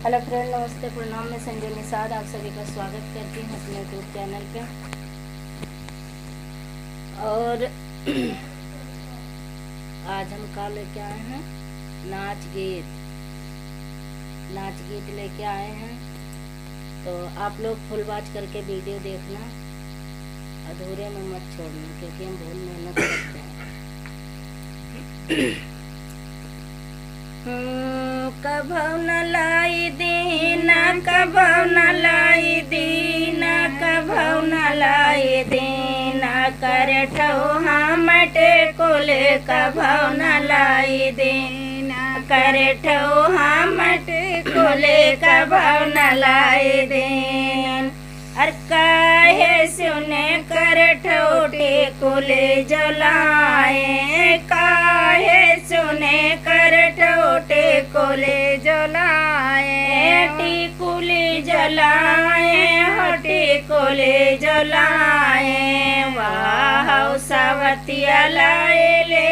Hello friend, नमस्ते, प्रणाम। मैं संजय निषाद आप सभी का स्वागत करती हूँ अपने यूट्यूब चैनल पे। और आज हम का लेके आए हैं नाच गीत लेके आए हैं। तो आप लोग फुल वॉच करके वीडियो देखना, अधूरे में मत छोड़ना, क्योंकि हम बहुत मेहनत करते हैं। कभौ न लाई दीना, कभौ न लाई दीना, कभौ न लाई दीना, करठौ हम टेकोले कभौ न लाई दीना, करठौ हम टेकोले कभौ न लाई दीन। अर काहे सुने करठौ टेकोले जलाए, काहे सुने करठौ टेकोले जलाए, टिकुले जलाए हो टिकुले जलाए। वाह सावतिया लाए ले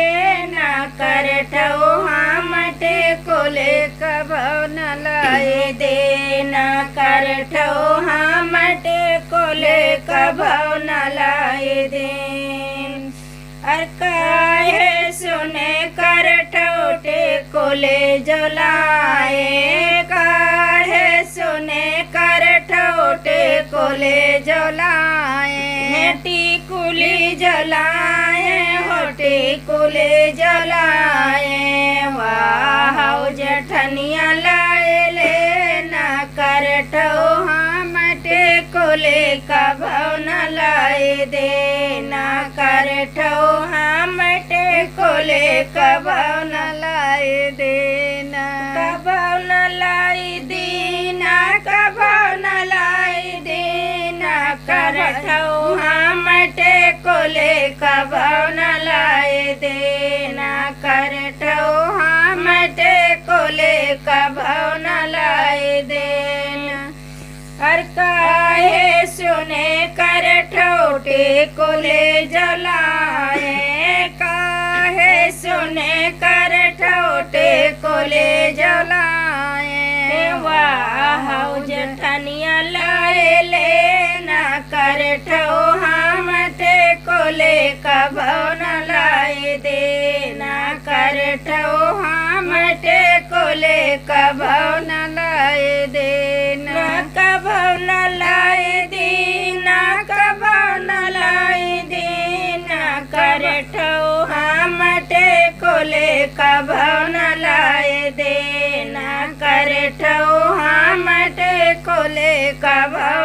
ना करठौ हम टेकोले कभौ न लाए देना, करठौ हम टेकोले कभौ न लाए देन। अर काहे सुने करठौ टेकोले जलाए, काहे सुने करठौ टेकोले जलाए, टिकुली जलाए हो टिकुले जलाए। वाह जेठनिया लाए ले ना करठौ हम टेकोले कभौ न लाए देना, करठौ हम टेकोले कभौ न लाए देना, कभौ न लाई दीना, कभौ न लाई दीना, करठौ हम टेकोले कभौ न लाए देना, करठौ हम टेकोले कभौ न लाए देना। अर काहे सुने करठौ टेकोले जलाए, काहे सुने करठौ टेकोले जलाए। वाह जेठनिया लाए ले ना करठौ हम टेकोले कभौ न लाए देना, करठौ हम टेकोले कभौ न लाए देना, कभौ न लाए दीना, कभौ न लाए दीना, करठौ हम टेकोले कभौ न लाए देना, करठौ हम टेकोले कभौ